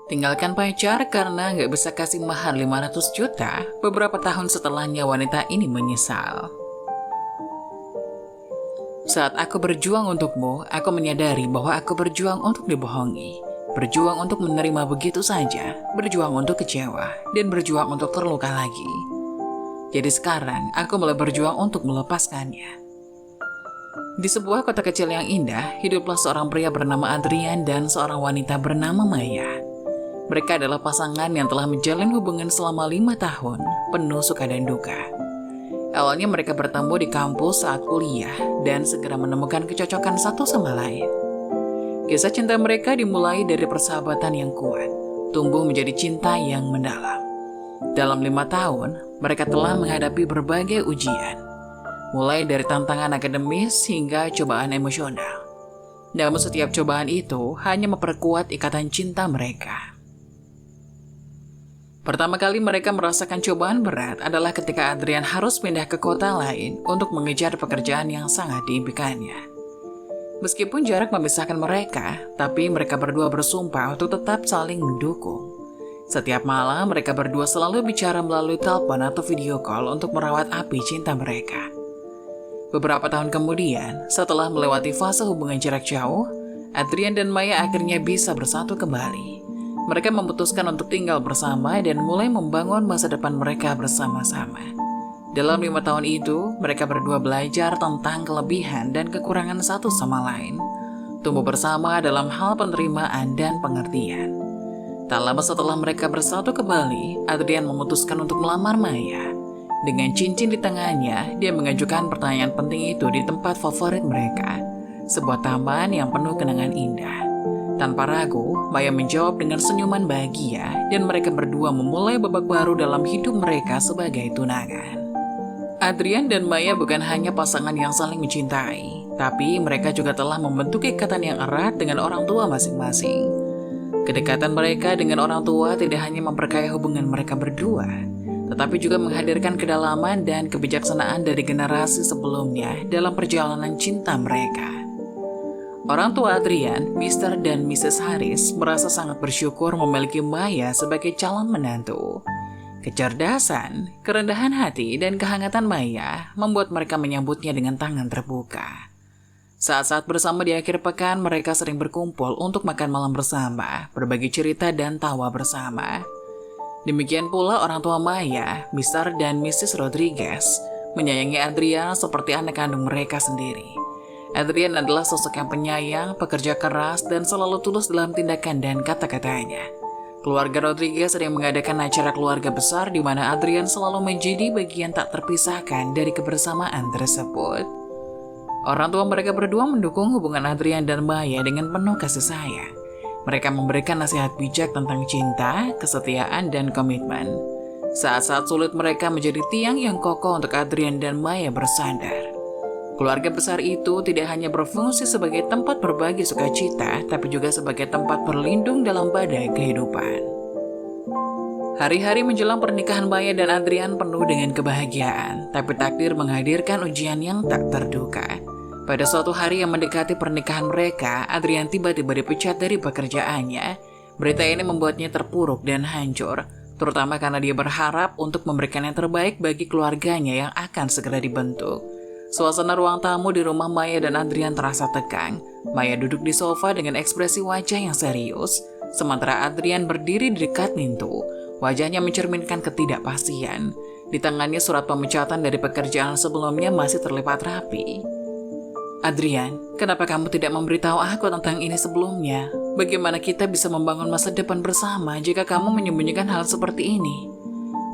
Tinggalkan pacar karena nggak bisa kasih mahar 500 juta, beberapa tahun setelahnya wanita ini menyesal. Saat aku berjuang untukmu, aku menyadari bahwa aku berjuang untuk dibohongi. Berjuang untuk menerima begitu saja, berjuang untuk kecewa, dan berjuang untuk terluka lagi. Jadi sekarang, aku mulai berjuang untuk melepaskannya. Di sebuah kota kecil yang indah, hiduplah seorang pria bernama Adrian dan seorang wanita bernama Maya. Mereka adalah pasangan yang telah menjalin hubungan selama 5 tahun, penuh suka dan duka. Awalnya mereka bertemu di kampus saat kuliah dan segera menemukan kecocokan satu sama lain. Kisah cinta mereka dimulai dari persahabatan yang kuat, tumbuh menjadi cinta yang mendalam. Dalam 5 tahun, mereka telah menghadapi berbagai ujian, mulai dari tantangan akademis hingga cobaan emosional. Namun setiap cobaan itu hanya memperkuat ikatan cinta mereka. Pertama kali mereka merasakan cobaan berat adalah ketika Adrian harus pindah ke kota lain untuk mengejar pekerjaan yang sangat diimpikannya. Meskipun jarak memisahkan mereka, tapi mereka berdua bersumpah untuk tetap saling mendukung. Setiap malam mereka berdua selalu bicara melalui telepon atau video call untuk merawat api cinta mereka. Beberapa tahun kemudian, setelah melewati fase hubungan jarak jauh, Adrian dan Maya akhirnya bisa bersatu kembali. Mereka memutuskan untuk tinggal bersama dan mulai membangun masa depan mereka bersama-sama. Dalam 5 tahun itu, mereka berdua belajar tentang kelebihan dan kekurangan satu sama lain. Tumbuh bersama dalam hal penerimaan dan pengertian. Tak lama setelah mereka bersatu kembali, Adrian memutuskan untuk melamar Maya. Dengan cincin di tangannya, dia mengajukan pertanyaan penting itu di tempat favorit mereka, sebuah taman yang penuh kenangan indah. Tanpa ragu, Maya menjawab dengan senyuman bahagia dan mereka berdua memulai babak baru dalam hidup mereka sebagai tunangan. Adrian dan Maya bukan hanya pasangan yang saling mencintai, tapi mereka juga telah membentuk ikatan yang erat dengan orang tua masing-masing. Kedekatan mereka dengan orang tua tidak hanya memperkaya hubungan mereka berdua, tetapi juga menghadirkan kedalaman dan kebijaksanaan dari generasi sebelumnya dalam perjalanan cinta mereka. Orang tua Adrian, Mr. dan Mrs. Harris, merasa sangat bersyukur memiliki Maya sebagai calon menantu. Kecerdasan, kerendahan hati, dan kehangatan Maya membuat mereka menyambutnya dengan tangan terbuka. Saat-saat bersama di akhir pekan, mereka sering berkumpul untuk makan malam bersama, berbagi cerita dan tawa bersama. Demikian pula orang tua Maya, Mr. dan Mrs. Rodriguez, menyayangi Adrian seperti anak kandung mereka sendiri. Adrian adalah sosok yang penyayang, pekerja keras, dan selalu tulus dalam tindakan dan kata-katanya. Keluarga Rodriguez sering mengadakan acara keluarga besar di mana Adrian selalu menjadi bagian tak terpisahkan dari kebersamaan tersebut. Orang tua mereka berdua mendukung hubungan Adrian dan Maya dengan penuh kasih sayang. Mereka memberikan nasihat bijak tentang cinta, kesetiaan, dan komitmen. Saat-saat sulit mereka menjadi tiang yang kokoh untuk Adrian dan Maya bersandar. Keluarga besar itu tidak hanya berfungsi sebagai tempat berbagi sukacita, tapi juga sebagai tempat berlindung dalam badai kehidupan. Hari-hari menjelang pernikahan Maya dan Adrian penuh dengan kebahagiaan, tapi takdir menghadirkan ujian yang tak terduga. Pada suatu hari yang mendekati pernikahan mereka, Adrian tiba-tiba dipecat dari pekerjaannya. Berita ini membuatnya terpuruk dan hancur, terutama karena dia berharap untuk memberikan yang terbaik bagi keluarganya yang akan segera dibentuk. Suasana ruang tamu di rumah Maya dan Adrian terasa tegang. Maya duduk di sofa dengan ekspresi wajah yang serius, sementara Adrian berdiri di dekat pintu. Wajahnya mencerminkan ketidakpastian. Di tangannya surat pemecatan dari pekerjaan sebelumnya masih terlipat rapi. Adrian, kenapa kamu tidak memberitahu aku tentang ini sebelumnya? Bagaimana kita bisa membangun masa depan bersama jika kamu menyembunyikan hal seperti ini?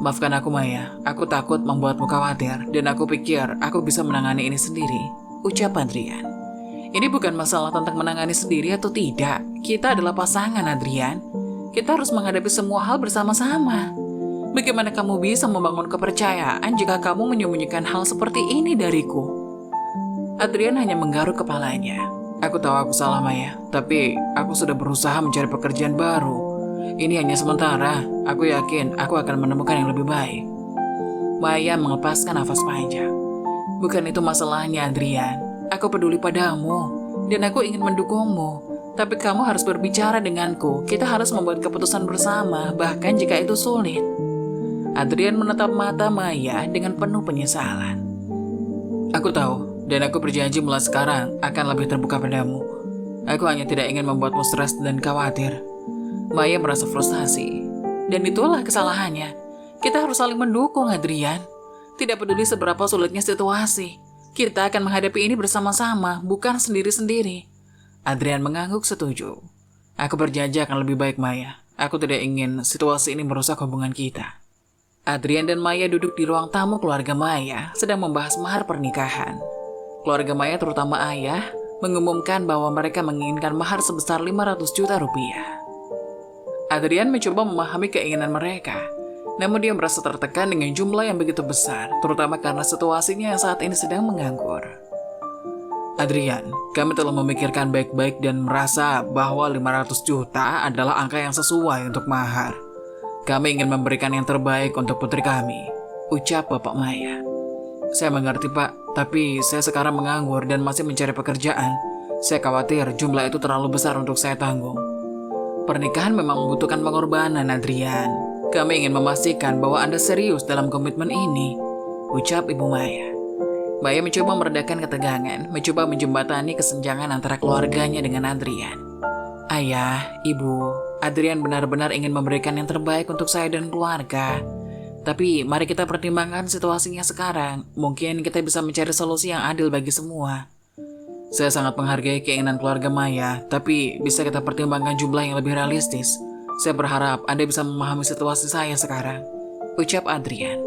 Maafkan aku Maya, aku takut membuatmu khawatir dan aku pikir aku bisa menangani ini sendiri, ucap Adrian. Ini bukan masalah tentang menangani sendiri atau tidak, kita adalah pasangan Adrian. Kita harus menghadapi semua hal bersama-sama. Bagaimana kamu bisa membangun kepercayaan jika kamu menyembunyikan hal seperti ini dariku? Adrian hanya menggaruk kepalanya. Aku tahu aku salah Maya, tapi aku sudah berusaha mencari pekerjaan baru. Ini hanya sementara, aku yakin aku akan menemukan yang lebih baik. Maya melepaskan nafas panjang. Bukan itu masalahnya Adrian, aku peduli padamu, dan aku ingin mendukungmu. Tapi kamu harus berbicara denganku. Kita harus membuat keputusan bersama, bahkan jika itu sulit. Adrian menatap mata Maya dengan penuh penyesalan. Aku tahu, dan aku berjanji mulai sekarang akan lebih terbuka padamu. Aku hanya tidak ingin membuatmu stres dan khawatir. Maya merasa frustasi. Dan itulah kesalahannya. Kita harus saling mendukung, Adrian. Tidak peduli seberapa sulitnya situasi. Kita akan menghadapi ini bersama-sama, bukan sendiri-sendiri. Adrian mengangguk setuju. Aku berjanji akan lebih baik, Maya. Aku tidak ingin situasi ini merusak hubungan kita. Adrian dan Maya duduk di ruang tamu keluarga Maya, sedang membahas mahar pernikahan. Keluarga Maya, terutama ayah, mengumumkan bahwa mereka menginginkan mahar sebesar 500 juta rupiah. Adrian mencoba memahami keinginan mereka, namun dia merasa tertekan dengan jumlah yang begitu besar, terutama karena situasinya yang saat ini sedang menganggur. Adrian, kami telah memikirkan baik-baik dan merasa bahwa 500 juta adalah angka yang sesuai untuk mahar. Kami ingin memberikan yang terbaik untuk putri kami, ucap Bapak Maya. Saya mengerti, Pak, tapi saya sekarang menganggur dan masih mencari pekerjaan. Saya khawatir jumlah itu terlalu besar untuk saya tanggung. Pernikahan memang membutuhkan pengorbanan, Adrian. Kami ingin memastikan bahwa Anda serius dalam komitmen ini, ucap Ibu Maya. Maya mencoba meredakan ketegangan, mencoba menjembatani kesenjangan antara keluarganya dengan Adrian. Ayah, Ibu, Adrian benar-benar ingin memberikan yang terbaik untuk saya dan keluarga. Tapi mari kita pertimbangkan situasinya sekarang. Mungkin kita bisa mencari solusi yang adil bagi semua. Saya sangat menghargai keinginan keluarga Maya, tapi bisa kita pertimbangkan jumlah yang lebih realistis. Saya berharap Anda bisa memahami situasi saya sekarang, ucap Adrian.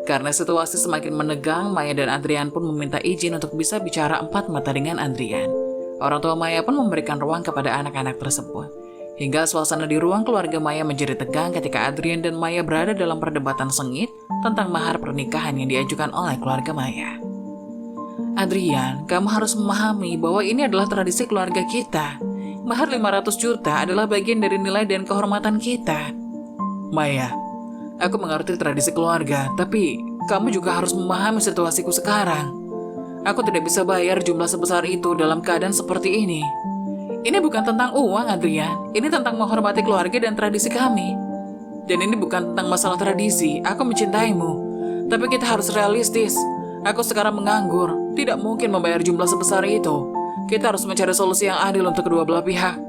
Karena situasi semakin menegang, Maya dan Adrian pun meminta izin untuk bisa bicara empat mata dengan Adrian. Orang tua Maya pun memberikan ruang kepada anak-anak tersebut. Hingga suasana di ruang keluarga Maya menjadi tegang ketika Adrian dan Maya berada dalam perdebatan sengit tentang mahar pernikahan yang diajukan oleh keluarga Maya. Adrian, kamu harus memahami bahwa ini adalah tradisi keluarga kita. Mahar 500 juta adalah bagian dari nilai dan kehormatan kita. Maya, aku mengerti tradisi keluarga, tapi kamu juga harus memahami situasiku sekarang. Aku tidak bisa bayar jumlah sebesar itu dalam keadaan seperti ini. Ini bukan tentang uang, Adrian. Ini tentang menghormati keluarga dan tradisi kami. Dan ini bukan tentang masalah tradisi. Aku mencintaimu. Tapi kita harus realistis. Aku sekarang menganggur. Tidak mungkin membayar jumlah sebesar itu. Kita harus mencari solusi yang adil untuk kedua belah pihak.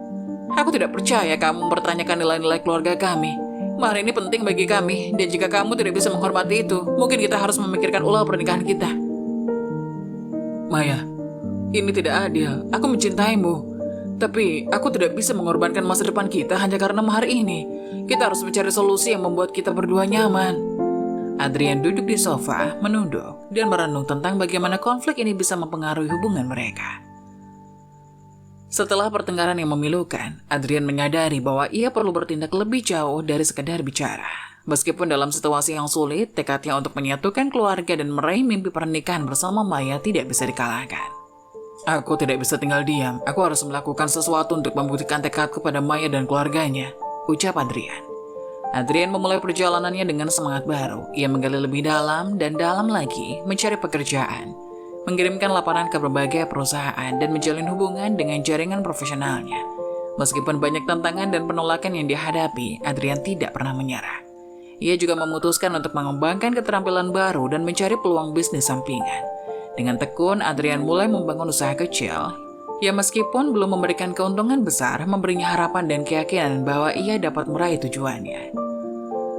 Aku tidak percaya kamu mempertanyakan nilai-nilai keluarga kami. Mahar ini penting bagi kami, dan jika kamu tidak bisa menghormati itu, mungkin kita harus memikirkan ulang pernikahan kita. Maya, ini tidak adil. Aku mencintaimu. Tapi aku tidak bisa mengorbankan masa depan kita hanya karena mahar ini. Kita harus mencari solusi yang membuat kita berdua nyaman. Adrian duduk di sofa, menunduk, dan merenung tentang bagaimana konflik ini bisa mempengaruhi hubungan mereka. Setelah pertengkaran yang memilukan, Adrian menyadari bahwa ia perlu bertindak lebih jauh dari sekedar bicara. Meskipun dalam situasi yang sulit, tekadnya untuk menyatukan keluarga dan meraih mimpi pernikahan bersama Maya tidak bisa dikalahkan. Aku tidak bisa tinggal diam. Aku harus melakukan sesuatu untuk membuktikan tekadku pada Maya dan keluarganya, ucap Adrian. Adrian memulai perjalanannya dengan semangat baru. Ia menggali lebih dalam dan dalam lagi, mencari pekerjaan, mengirimkan laporan ke berbagai perusahaan, dan menjalin hubungan dengan jaringan profesionalnya. Meskipun banyak tantangan dan penolakan yang dihadapi, Adrian tidak pernah menyerah. Ia juga memutuskan untuk mengembangkan keterampilan baru dan mencari peluang bisnis sampingan. Dengan tekun, Adrian mulai membangun usaha kecil. Ya, meskipun belum memberikan keuntungan besar, memberinya harapan dan keyakinan bahwa ia dapat meraih tujuannya.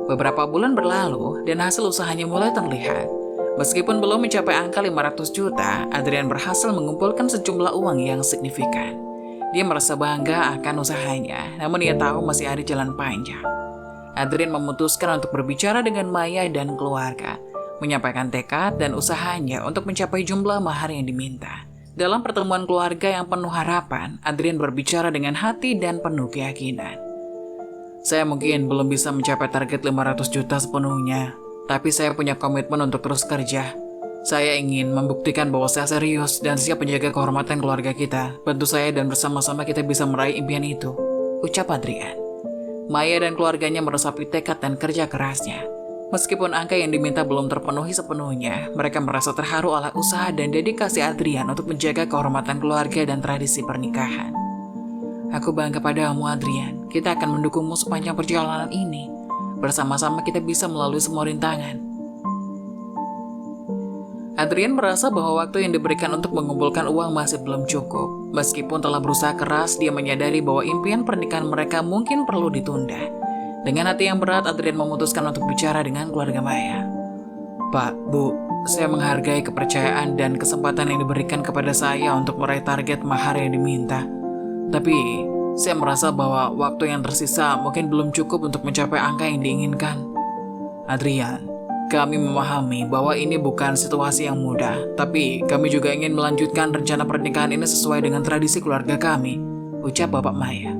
Beberapa bulan berlalu dan hasil usahanya mulai terlihat. Meskipun belum mencapai angka 500 juta, Adrian berhasil mengumpulkan sejumlah uang yang signifikan. Dia merasa bangga akan usahanya, namun ia tahu masih ada jalan panjang. Adrian memutuskan untuk berbicara dengan Maya dan keluarga, menyampaikan tekad dan usahanya untuk mencapai jumlah mahar yang diminta. Dalam pertemuan keluarga yang penuh harapan, Adrian berbicara dengan hati dan penuh keyakinan. Saya mungkin belum bisa mencapai target 500 juta sepenuhnya, tapi saya punya komitmen untuk terus kerja. Saya ingin membuktikan bahwa saya serius dan siap menjaga kehormatan keluarga kita. Bantu saya dan bersama-sama kita bisa meraih impian itu, ucap Adrian. Maya dan keluarganya meresapi tekad dan kerja kerasnya. Meskipun angka yang diminta belum terpenuhi sepenuhnya, mereka merasa terharu oleh usaha dan dedikasi Adrian untuk menjaga kehormatan keluarga dan tradisi pernikahan. Aku bangga padamu, Adrian. Kita akan mendukungmu sepanjang perjalanan ini. Bersama-sama kita bisa melalui semua rintangan. Adrian merasa bahwa waktu yang diberikan untuk mengumpulkan uang masih belum cukup. Meskipun telah berusaha keras, dia menyadari bahwa impian pernikahan mereka mungkin perlu ditunda. Dengan hati yang berat, Adrian memutuskan untuk bicara dengan keluarga Maya. Pak, Bu, saya menghargai kepercayaan dan kesempatan yang diberikan kepada saya untuk meraih target mahar yang diminta. Tapi, saya merasa bahwa waktu yang tersisa mungkin belum cukup untuk mencapai angka yang diinginkan. Adrian, kami memahami bahwa ini bukan situasi yang mudah, tapi kami juga ingin melanjutkan rencana pernikahan ini sesuai dengan tradisi keluarga kami, ucap Bapak Maya.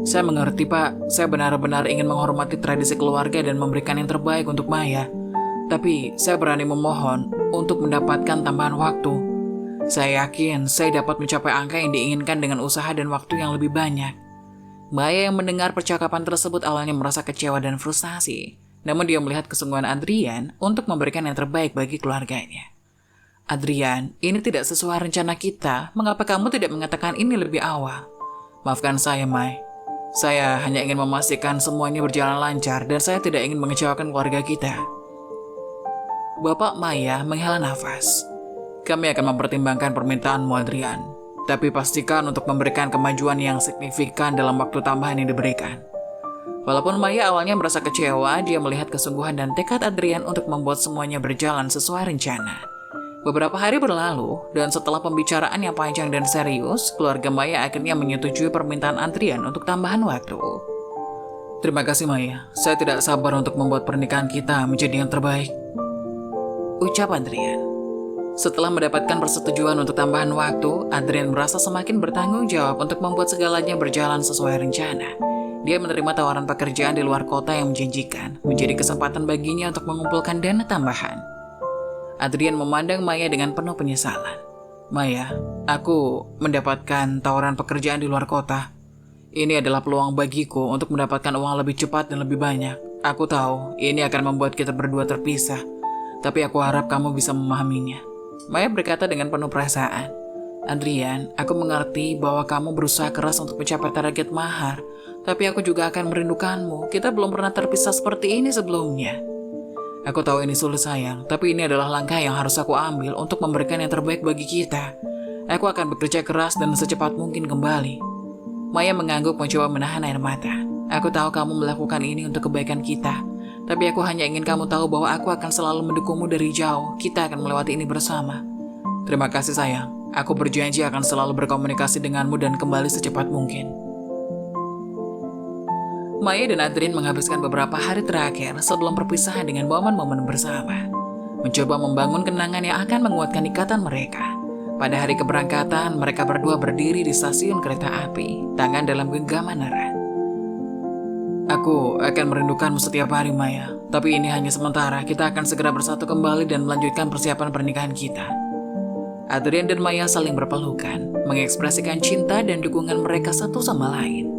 Saya mengerti, Pak. Saya benar-benar ingin menghormati tradisi keluarga dan memberikan yang terbaik untuk Maya. Tapi, saya berani memohon untuk mendapatkan tambahan waktu. Saya yakin saya dapat mencapai angka yang diinginkan dengan usaha dan waktu yang lebih banyak. Maya yang mendengar percakapan tersebut awalnya merasa kecewa dan frustasi. Namun dia melihat kesungguhan Adrian untuk memberikan yang terbaik bagi keluarganya. Adrian, ini tidak sesuai rencana kita. Mengapa kamu tidak mengatakan ini lebih awal? Maafkan saya, Mai. Saya hanya ingin memastikan semuanya berjalan lancar dan saya tidak ingin mengecewakan keluarga kita. Bapak Maya menghela nafas. Kami akan mempertimbangkan permintaanmu, Adrian. Tapi pastikan untuk memberikan kemajuan yang signifikan dalam waktu tambahan yang diberikan. Walaupun Maya awalnya merasa kecewa, dia melihat kesungguhan dan tekad Adrian untuk membuat semuanya berjalan sesuai rencana. Beberapa hari berlalu, dan setelah pembicaraan yang panjang dan serius, keluarga Maya akhirnya menyetujui permintaan Adrian untuk tambahan waktu. Terima kasih, Maya. Saya tidak sabar untuk membuat pernikahan kita menjadi yang terbaik, ucap Adrian. Setelah mendapatkan persetujuan untuk tambahan waktu, Adrian merasa semakin bertanggung jawab untuk membuat segalanya berjalan sesuai rencana. Dia menerima tawaran pekerjaan di luar kota yang menjanjikan, menjadi kesempatan baginya untuk mengumpulkan dana tambahan. Adrian memandang Maya dengan penuh penyesalan. Maya, aku mendapatkan tawaran pekerjaan di luar kota. Ini adalah peluang bagiku untuk mendapatkan uang lebih cepat dan lebih banyak. Aku tahu ini akan membuat kita berdua terpisah, tapi aku harap kamu bisa memahaminya. Maya berkata dengan penuh perasaan. Adrian, aku mengerti bahwa kamu berusaha keras untuk mencapai target mahar, tapi aku juga akan merindukanmu. Kita belum pernah terpisah seperti ini sebelumnya. Aku tahu ini sulit, sayang, tapi ini adalah langkah yang harus aku ambil untuk memberikan yang terbaik bagi kita. Aku akan bekerja keras dan secepat mungkin kembali. Maya mengangguk mencoba menahan air mata. Aku tahu kamu melakukan ini untuk kebaikan kita. Tapi aku hanya ingin kamu tahu bahwa aku akan selalu mendukungmu dari jauh. Kita akan melewati ini bersama. Terima kasih, sayang. Aku berjanji akan selalu berkomunikasi denganmu dan kembali secepat mungkin. Maya dan Adrian menghabiskan beberapa hari terakhir sebelum perpisahan dengan momen-momen bersama. Mencoba membangun kenangan yang akan menguatkan ikatan mereka. Pada hari keberangkatan, mereka berdua berdiri di stasiun kereta api, tangan dalam genggaman erat. Aku akan merindukanmu setiap hari, Maya. Tapi ini hanya sementara. Kita akan segera bersatu kembali dan melanjutkan persiapan pernikahan kita. Adrian dan Maya saling berpelukan, mengekspresikan cinta dan dukungan mereka satu sama lain.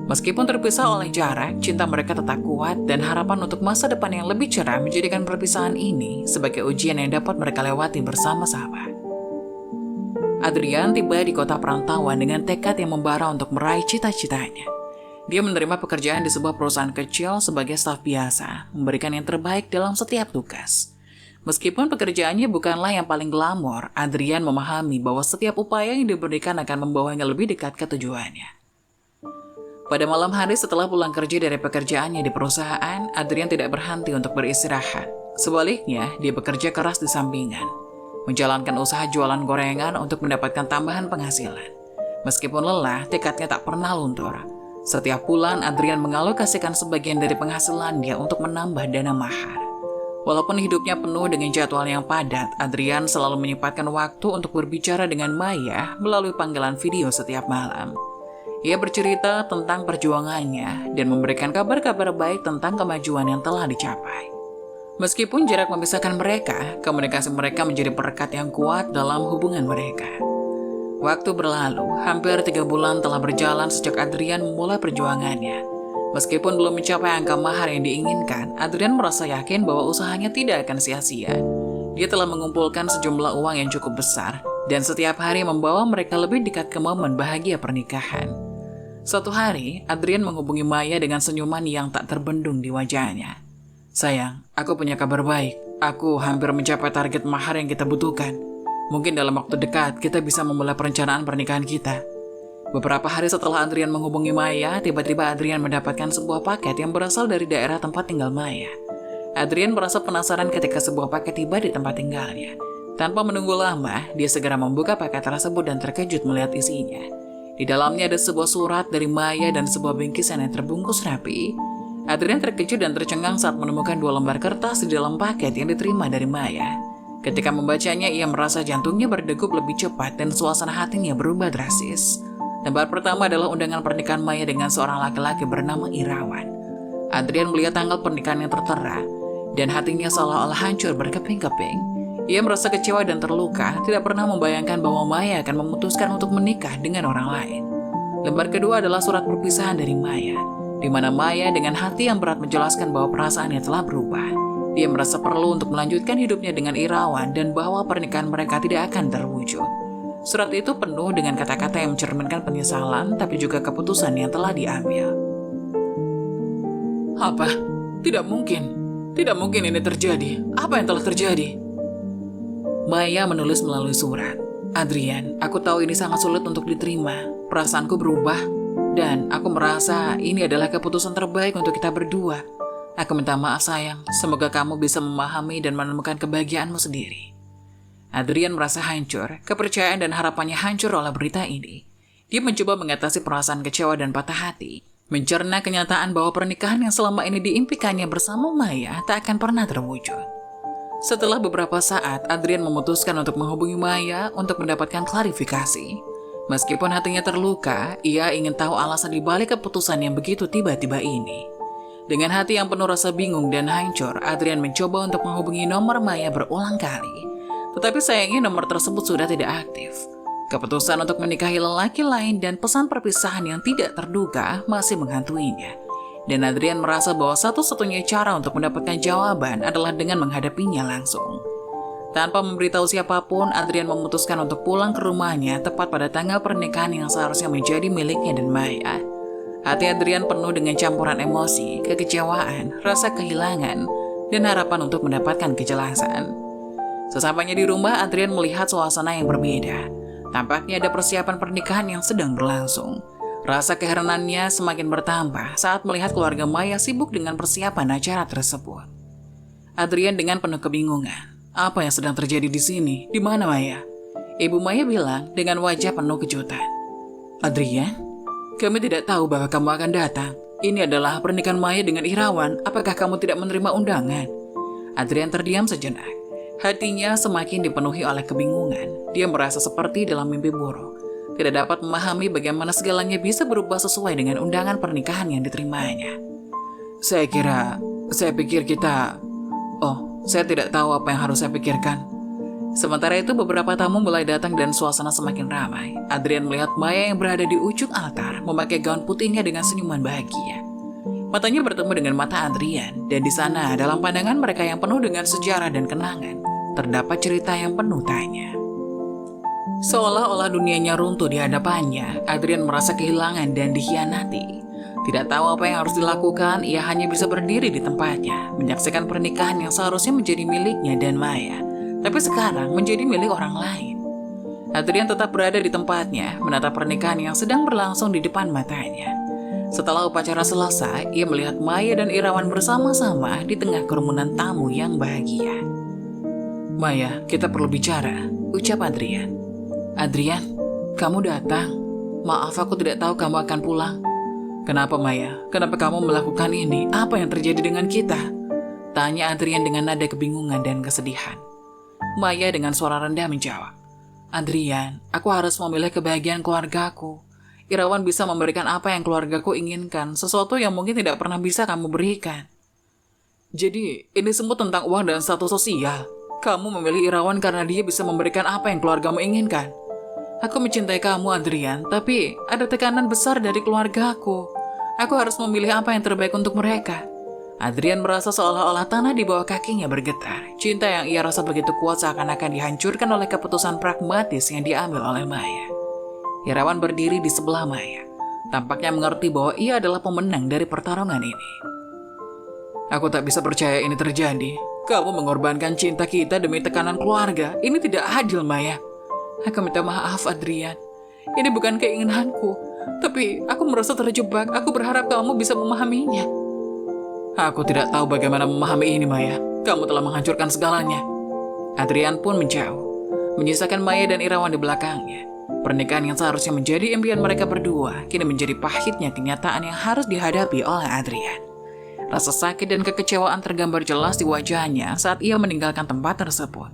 Meskipun terpisah oleh jarak, cinta mereka tetap kuat dan harapan untuk masa depan yang lebih cerah menjadikan perpisahan ini sebagai ujian yang dapat mereka lewati bersama-sama. Adrian tiba di kota perantauan dengan tekad yang membara untuk meraih cita-citanya. Dia menerima pekerjaan di sebuah perusahaan kecil sebagai staf biasa, memberikan yang terbaik dalam setiap tugas. Meskipun pekerjaannya bukanlah yang paling glamor, Adrian memahami bahwa setiap upaya yang diberikan akan membawanya lebih dekat ke tujuannya. Pada malam hari setelah pulang kerja dari pekerjaannya di perusahaan, Adrian tidak berhenti untuk beristirahat. Sebaliknya, dia bekerja keras di sampingan, menjalankan usaha jualan gorengan untuk mendapatkan tambahan penghasilan. Meskipun lelah, tekadnya tak pernah luntur. Setiap bulan, Adrian mengalokasikan sebagian dari penghasilannya untuk menambah dana mahar. Walaupun hidupnya penuh dengan jadwal yang padat, Adrian selalu menyempatkan waktu untuk berbicara dengan Maya melalui panggilan video setiap malam. Ia bercerita tentang perjuangannya dan memberikan kabar-kabar baik tentang kemajuan yang telah dicapai. Meskipun jarak memisahkan mereka, komunikasi mereka menjadi perekat yang kuat dalam hubungan mereka. Waktu berlalu, hampir 3 bulan telah berjalan sejak Adrian memulai perjuangannya. Meskipun belum mencapai angka mahar yang diinginkan, Adrian merasa yakin bahwa usahanya tidak akan sia-sia. Dia telah mengumpulkan sejumlah uang yang cukup besar, dan setiap hari membawa mereka lebih dekat ke momen bahagia pernikahan. Suatu hari, Adrian menghubungi Maya dengan senyuman yang tak terbendung di wajahnya. "Sayang, aku punya kabar baik. Aku hampir mencapai target mahar yang kita butuhkan. Mungkin dalam waktu dekat kita bisa memulai perencanaan pernikahan kita." Beberapa hari setelah Adrian menghubungi Maya, tiba-tiba Adrian mendapatkan sebuah paket yang berasal dari daerah tempat tinggal Maya. Adrian merasa penasaran ketika sebuah paket tiba di tempat tinggalnya. Tanpa menunggu lama, dia segera membuka paket tersebut dan terkejut melihat isinya. Di dalamnya ada sebuah surat dari Maya dan sebuah bingkisan yang terbungkus rapi. Adrian terkejut dan tercengang saat menemukan 2 lembar kertas di dalam paket yang diterima dari Maya. Ketika membacanya, ia merasa jantungnya berdegup lebih cepat dan suasana hatinya berubah drastis. Lembar pertama adalah undangan pernikahan Maya dengan seorang laki-laki bernama Irawan. Adrian melihat tanggal pernikahan yang tertera, dan hatinya seolah-olah hancur berkeping-keping. Ia merasa kecewa dan terluka, tidak pernah membayangkan bahwa Maya akan memutuskan untuk menikah dengan orang lain. Lembar kedua adalah surat perpisahan dari Maya, di mana Maya dengan hati yang berat menjelaskan bahwa perasaannya telah berubah. Dia merasa perlu untuk melanjutkan hidupnya dengan Irawan dan bahwa pernikahan mereka tidak akan terwujud. Surat itu penuh dengan kata-kata yang mencerminkan penyesalan, tapi juga keputusan yang telah diambil. "Apa? Tidak mungkin. Tidak mungkin ini terjadi. Apa yang telah terjadi?" Maya menulis melalui surat. "Adrian, aku tahu ini sangat sulit untuk diterima. Perasaanku berubah, dan aku merasa ini adalah keputusan terbaik untuk kita berdua. Aku minta maaf sayang, semoga kamu bisa memahami dan menemukan kebahagiaanmu sendiri." Adrian merasa hancur, kepercayaan dan harapannya hancur oleh berita ini. Dia mencoba mengatasi perasaan kecewa dan patah hati, mencerna kenyataan bahwa pernikahan yang selama ini diimpikannya bersama Maya tak akan pernah terwujud. Setelah beberapa saat, Adrian memutuskan untuk menghubungi Maya untuk mendapatkan klarifikasi. Meskipun hatinya terluka, ia ingin tahu alasan dibalik keputusan yang begitu tiba-tiba ini. Dengan hati yang penuh rasa bingung dan hancur, Adrian mencoba untuk menghubungi nomor Maya berulang kali. Tetapi sayangnya nomor tersebut sudah tidak aktif. Keputusan untuk menikahi lelaki lain dan pesan perpisahan yang tidak terduga masih menghantuinya. Dan Adrian merasa bahwa satu-satunya cara untuk mendapatkan jawaban adalah dengan menghadapinya langsung. Tanpa memberitahu siapapun, Adrian memutuskan untuk pulang ke rumahnya tepat pada tanggal pernikahan yang seharusnya menjadi miliknya dan Maya. Hati Adrian penuh dengan campuran emosi, kekecewaan, rasa kehilangan, dan harapan untuk mendapatkan kejelasan. Sesampainya di rumah, Adrian melihat suasana yang berbeda. Tampaknya ada persiapan pernikahan yang sedang berlangsung. Rasa keheranannya semakin bertambah saat melihat keluarga Maya sibuk dengan persiapan acara tersebut. Adrian dengan penuh kebingungan. Apa yang sedang terjadi di sini? Di mana Maya? Ibu Maya bilang dengan wajah penuh kejutan. "Adrian, kami tidak tahu bahwa kamu akan datang. Ini adalah pernikahan Maya dengan Irawan. Apakah kamu tidak menerima undangan?" Adrian terdiam sejenak. Hatinya semakin dipenuhi oleh kebingungan. Dia merasa seperti dalam mimpi buruk. Tidak dapat memahami bagaimana segalanya bisa berubah sesuai dengan undangan pernikahan yang diterimanya. Saya pikir kita... Oh, saya tidak tahu apa yang harus saya pikirkan." Sementara itu beberapa tamu mulai datang dan suasana semakin ramai. Adrian melihat Maya yang berada di ujung altar memakai gaun putihnya dengan senyuman bahagia. Matanya bertemu dengan mata Adrian, dan di sana dalam pandangan mereka yang penuh dengan sejarah dan kenangan, terdapat cerita yang penuh tanya. Seolah-olah dunianya runtuh di hadapannya, Adrian merasa kehilangan dan dikhianati. Tidak tahu apa yang harus dilakukan, ia hanya bisa berdiri di tempatnya, menyaksikan pernikahan yang seharusnya menjadi miliknya dan Maya, tapi sekarang menjadi milik orang lain. Adrian tetap berada di tempatnya, menatap pernikahan yang sedang berlangsung di depan matanya. Setelah upacara selesai, ia melihat Maya dan Irawan bersama-sama di tengah kerumunan tamu yang bahagia. "Maya, kita perlu bicara," ucap Adrian. "Adrian, kamu datang. Maaf, aku tidak tahu kamu akan pulang." "Kenapa Maya? Kenapa kamu melakukan ini? Apa yang terjadi dengan kita?" tanya Adrian dengan nada kebingungan dan kesedihan. Maya dengan suara rendah menjawab, "Adrian, aku harus memilih kebahagiaan keluargaku. Irawan bisa memberikan apa yang keluargaku inginkan, sesuatu yang mungkin tidak pernah bisa kamu berikan." "Jadi, ini semua tentang uang dan status sosial. Kamu memilih Irawan karena dia bisa memberikan apa yang keluargamu inginkan." "Aku mencintai kamu, Adrian, tapi ada tekanan besar dari keluargaku. Aku harus memilih apa yang terbaik untuk mereka." Adrian merasa seolah-olah tanah di bawah kakinya bergetar. Cinta yang ia rasa begitu kuat seakan-akan dihancurkan oleh keputusan pragmatis yang diambil oleh Maya. Irawan berdiri di sebelah Maya. tampaknya mengerti bahwa ia adalah pemenang dari pertarungan ini. Aku tak bisa percaya ini terjadi. Kamu mengorbankan cinta kita demi tekanan keluarga. Ini tidak adil, Maya. Aku minta maaf, Adrian. Ini bukan keinginanku, tapi aku merasa terjebak. Aku berharap kamu bisa memahaminya. Aku tidak tahu bagaimana memahami ini, Maya. Kamu telah menghancurkan segalanya. Adrian pun menjauh, menyisakan Maya dan Irawan di belakangnya. Pernikahan yang seharusnya menjadi impian mereka berdua kini menjadi pahitnya kenyataan yang harus dihadapi oleh Adrian. Rasa sakit dan kekecewaan tergambar jelas di wajahnya saat ia meninggalkan tempat tersebut,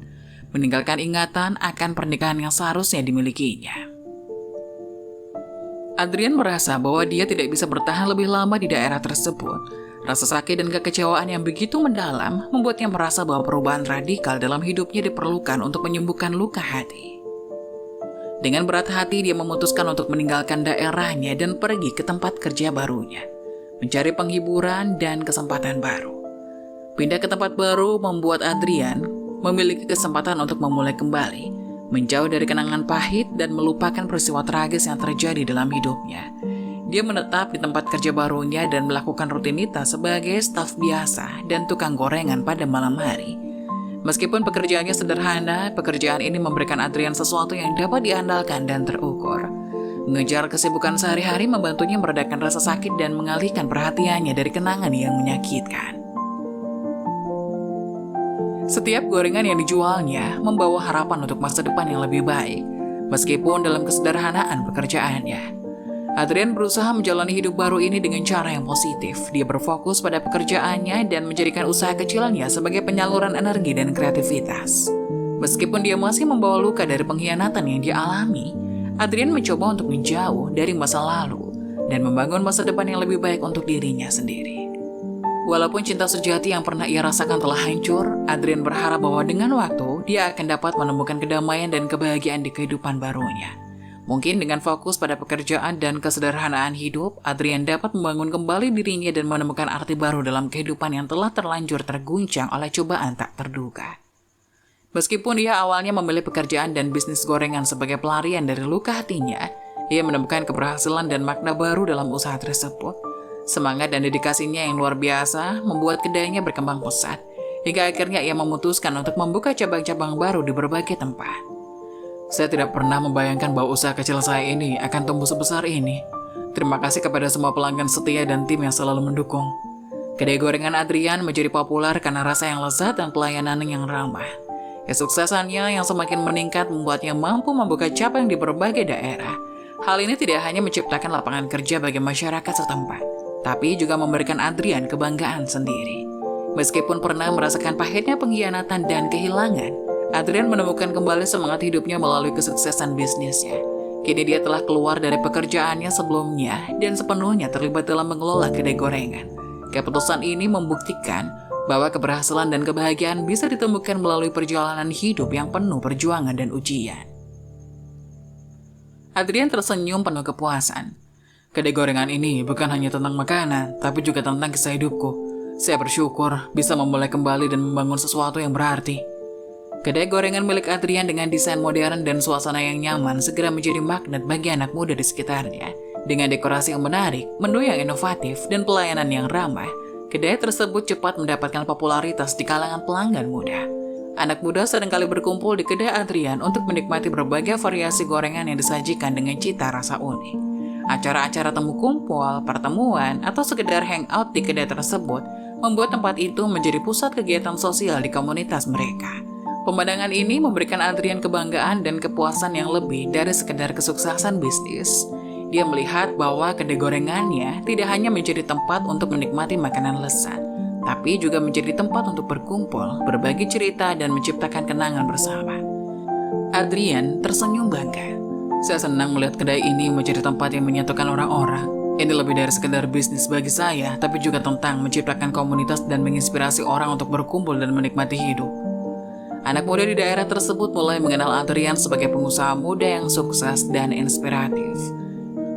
meninggalkan ingatan akan pernikahan yang seharusnya dimilikinya. Adrian merasa bahwa dia tidak bisa bertahan lebih lama di daerah tersebut. Rasa sakit dan kekecewaan yang begitu mendalam membuatnya merasa bahwa perubahan radikal dalam hidupnya diperlukan untuk menyembuhkan luka hati. Dengan berat hati, dia memutuskan untuk meninggalkan daerahnya dan pergi ke tempat kerja barunya, mencari penghiburan dan kesempatan baru. Pindah ke tempat baru membuat Adrian memiliki kesempatan untuk memulai kembali, menjauh dari kenangan pahit dan melupakan peristiwa tragis yang terjadi dalam hidupnya. Dia menetap di tempat kerja barunya dan melakukan rutinitas sebagai staf biasa dan tukang gorengan pada malam hari. Meskipun pekerjaannya sederhana, pekerjaan ini memberikan Adrian sesuatu yang dapat diandalkan dan terukur. Mengejar kesibukan sehari-hari membantunya meredakan rasa sakit dan mengalihkan perhatiannya dari kenangan yang menyakitkan. Setiap gorengan yang dijualnya membawa harapan untuk masa depan yang lebih baik, meskipun dalam kesederhanaan pekerjaannya. Adrian berusaha menjalani hidup baru ini dengan cara yang positif. Dia berfokus pada pekerjaannya dan menjadikan usaha kecilnya sebagai penyaluran energi dan kreativitas. Meskipun dia masih membawa luka dari pengkhianatan yang dia alami, Adrian mencoba untuk menjauh dari masa lalu dan membangun masa depan yang lebih baik untuk dirinya sendiri. Walaupun cinta sejati yang pernah ia rasakan telah hancur, Adrian berharap bahwa dengan waktu, dia akan dapat menemukan kedamaian dan kebahagiaan di kehidupan barunya. Mungkin dengan fokus pada pekerjaan dan kesederhanaan hidup, Adrian dapat membangun kembali dirinya dan menemukan arti baru dalam kehidupan yang telah terlanjur terguncang oleh cobaan tak terduga. Meskipun ia awalnya memilih pekerjaan dan bisnis gorengan sebagai pelarian dari luka hatinya, ia menemukan keberhasilan dan makna baru dalam usaha tersebut. Semangat dan dedikasinya yang luar biasa membuat kedainya berkembang pesat, hingga akhirnya ia memutuskan untuk membuka cabang-cabang baru di berbagai tempat. Saya tidak pernah membayangkan bahwa usaha kecil saya ini akan tumbuh sebesar ini. Terima kasih kepada semua pelanggan setia dan tim yang selalu mendukung. Kedai gorengan Adrian menjadi populer karena rasa yang lezat dan pelayanan yang ramah. Kesuksesannya yang semakin meningkat membuatnya mampu membuka cabang di berbagai daerah. Hal ini tidak hanya menciptakan lapangan kerja bagi masyarakat setempat, tapi juga memberikan Adrian kebanggaan sendiri. Meskipun pernah merasakan pahitnya pengkhianatan dan kehilangan, Adrian menemukan kembali semangat hidupnya melalui kesuksesan bisnisnya. Kini dia telah keluar dari pekerjaannya sebelumnya dan sepenuhnya terlibat dalam mengelola kedai gorengan. Keputusan ini membuktikan bahwa keberhasilan dan kebahagiaan bisa ditemukan melalui perjalanan hidup yang penuh perjuangan dan ujian. Adrian tersenyum penuh kepuasan. Kedai gorengan ini bukan hanya tentang makanan, tapi juga tentang kisah hidupku. Saya bersyukur bisa memulai kembali dan membangun sesuatu yang berarti. Kedai gorengan milik Adrian dengan desain modern dan suasana yang nyaman segera menjadi magnet bagi anak muda di sekitarnya. Dengan dekorasi yang menarik, menu yang inovatif, dan pelayanan yang ramah, kedai tersebut cepat mendapatkan popularitas di kalangan pelanggan muda. Anak muda seringkali berkumpul di kedai Adrian untuk menikmati berbagai variasi gorengan yang disajikan dengan cita rasa unik. Acara-acara temu kumpul, pertemuan, atau sekedar hangout di kedai tersebut membuat tempat itu menjadi pusat kegiatan sosial di komunitas mereka. Pemandangan ini memberikan Adrian kebanggaan dan kepuasan yang lebih dari sekedar kesuksesan bisnis. Dia melihat bahwa kedai gorengannya tidak hanya menjadi tempat untuk menikmati makanan lezat, tapi juga menjadi tempat untuk berkumpul, berbagi cerita, dan menciptakan kenangan bersama. Adrian tersenyum bangga. Saya senang melihat kedai ini menjadi tempat yang menyatukan orang-orang. Ini lebih dari sekedar bisnis bagi saya, tapi juga tentang menciptakan komunitas dan menginspirasi orang untuk berkumpul dan menikmati hidup. Anak muda di daerah tersebut mulai mengenal Adrian sebagai pengusaha muda yang sukses dan inspiratif.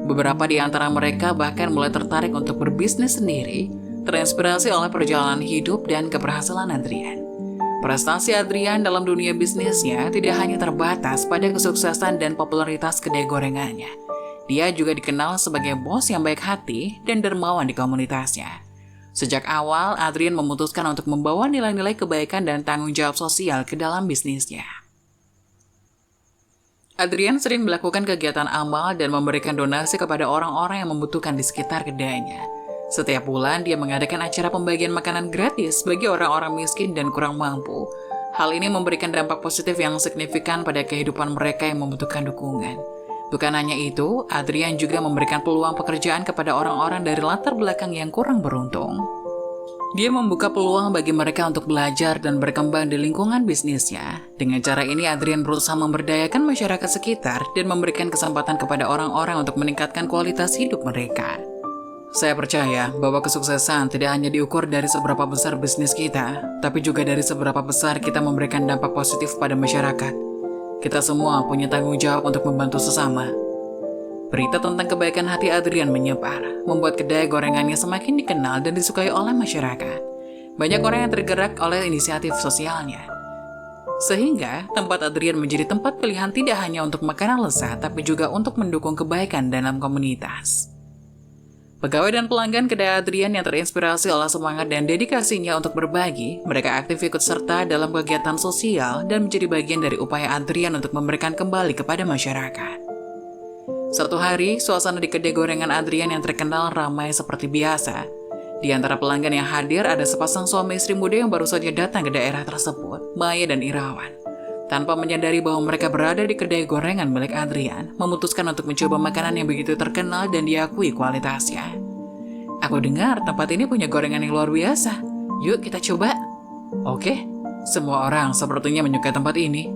Beberapa di antara mereka bahkan mulai tertarik untuk berbisnis sendiri, terinspirasi oleh perjalanan hidup dan keberhasilan Adrian. Prestasi Adrian dalam dunia bisnisnya tidak hanya terbatas pada kesuksesan dan popularitas kedai gorengannya. Dia juga dikenal sebagai bos yang baik hati dan dermawan di komunitasnya. Sejak awal, Adrian memutuskan untuk membawa nilai-nilai kebaikan dan tanggung jawab sosial ke dalam bisnisnya. Adrian sering melakukan kegiatan amal dan memberikan donasi kepada orang-orang yang membutuhkan di sekitar kedainya. Setiap bulan, dia mengadakan acara pembagian makanan gratis bagi orang-orang miskin dan kurang mampu. Hal ini memberikan dampak positif yang signifikan pada kehidupan mereka yang membutuhkan dukungan. Bukan hanya itu, Adrian juga memberikan peluang pekerjaan kepada orang-orang dari latar belakang yang kurang beruntung. Dia membuka peluang bagi mereka untuk belajar dan berkembang di lingkungan bisnisnya. Dengan cara ini, Adrian berusaha memberdayakan masyarakat sekitar dan memberikan kesempatan kepada orang-orang untuk meningkatkan kualitas hidup mereka. Saya percaya bahwa kesuksesan tidak hanya diukur dari seberapa besar bisnis kita, tapi juga dari seberapa besar kita memberikan dampak positif pada masyarakat. Kita semua punya tanggung jawab untuk membantu sesama. Berita tentang kebaikan hati Adrian menyebar, membuat kedai gorengannya semakin dikenal dan disukai oleh masyarakat. Banyak orang yang tergerak oleh inisiatif sosialnya. Sehingga, tempat Adrian menjadi tempat pilihan tidak hanya untuk makanan lezat, tapi juga untuk mendukung kebaikan dalam komunitas. Pegawai dan pelanggan kedai Adrian yang terinspirasi oleh semangat dan dedikasinya untuk berbagi, mereka aktif ikut serta dalam kegiatan sosial dan menjadi bagian dari upaya Adrian untuk memberikan kembali kepada masyarakat. Suatu hari, suasana di kedai gorengan Adrian yang terkenal ramai seperti biasa. Di antara pelanggan yang hadir ada sepasang suami istri muda yang baru saja datang ke daerah tersebut, Maya dan Irawan. Tanpa menyadari bahwa mereka berada di kedai gorengan milik Adrian, memutuskan untuk mencoba makanan yang begitu terkenal dan diakui kualitasnya. Aku dengar tempat ini punya gorengan yang luar biasa. Yuk kita coba. Oke, semua orang sepertinya menyukai tempat ini.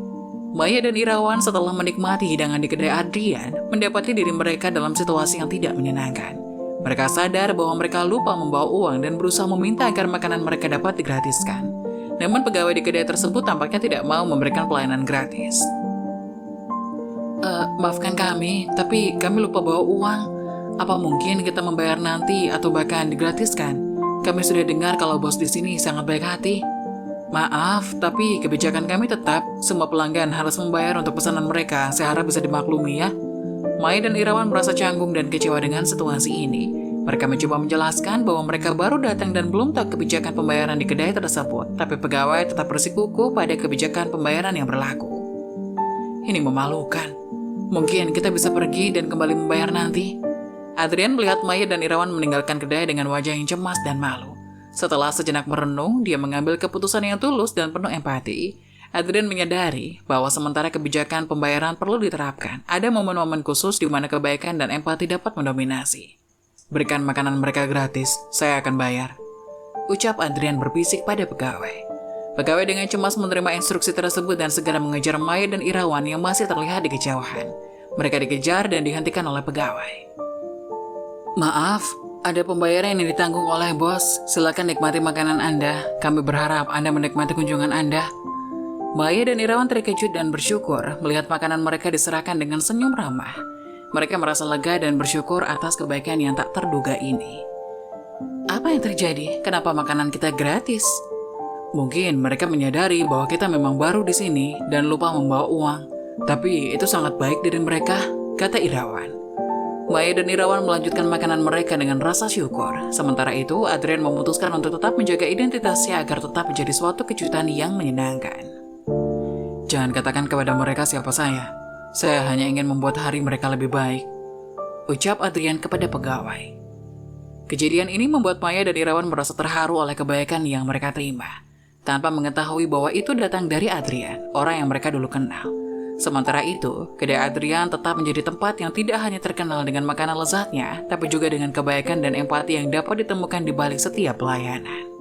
Maya dan Irawan setelah menikmati hidangan di kedai Adrian, mendapati diri mereka dalam situasi yang tidak menyenangkan. Mereka sadar bahwa mereka lupa membawa uang dan berusaha meminta agar makanan mereka dapat digratiskan. Namun pegawai di kedai tersebut tampaknya tidak mau memberikan pelayanan gratis. Maafkan kami, tapi kami lupa bawa uang. Apa mungkin kita membayar nanti atau bahkan digratiskan? Kami sudah dengar kalau bos di sini sangat baik hati. Maaf, tapi kebijakan kami tetap semua pelanggan harus membayar untuk pesanan mereka. Saya harap bisa dimaklumi ya. Maya dan Irawan merasa canggung dan kecewa dengan situasi ini. Mereka mencoba menjelaskan bahwa mereka baru datang dan belum tahu kebijakan pembayaran di kedai tersebut, tapi pegawai tetap bersikukuh pada kebijakan pembayaran yang berlaku. Ini memalukan. Mungkin kita bisa pergi dan kembali membayar nanti. Adrian melihat Maya dan Irawan meninggalkan kedai dengan wajah yang cemas dan malu. Setelah sejenak merenung, dia mengambil keputusan yang tulus dan penuh empati. Adrian menyadari bahwa sementara kebijakan pembayaran perlu diterapkan, ada momen-momen khusus di mana kebaikan dan empati dapat mendominasi. Berikan makanan mereka gratis, saya akan bayar. Ucap Adrian berbisik pada pegawai. Pegawai dengan cemas menerima instruksi tersebut dan segera mengejar Maya dan Irawan yang masih terlihat di kejauhan. Mereka dikejar dan dihentikan oleh pegawai. Maaf, ada pembayaran yang ditanggung oleh bos. Silakan nikmati makanan Anda. Kami berharap Anda menikmati kunjungan Anda. Maya dan Irawan terkejut dan bersyukur melihat makanan mereka diserahkan dengan senyum ramah. Mereka merasa lega dan bersyukur atas kebaikan yang tak terduga ini. Apa yang terjadi? Kenapa makanan kita gratis? Mungkin mereka menyadari bahwa kita memang baru di sini dan lupa membawa uang. Tapi itu sangat baik dari mereka, kata Irawan. Maya dan Irawan melanjutkan makanan mereka dengan rasa syukur. Sementara itu, Adrian memutuskan untuk tetap menjaga identitasnya agar tetap menjadi suatu kejutan yang menyenangkan. Jangan katakan kepada mereka siapa saya. Saya hanya ingin membuat hari mereka lebih baik, ucap Adrian kepada pegawai. Kejadian ini membuat Maya dan Irawan merasa terharu oleh kebaikan yang mereka terima, tanpa mengetahui bahwa itu datang dari Adrian, orang yang mereka dulu kenal. Sementara itu, kedai Adrian tetap menjadi tempat yang tidak hanya terkenal dengan makanan lezatnya, tapi juga dengan kebaikan dan empati yang dapat ditemukan di balik setiap pelayanan.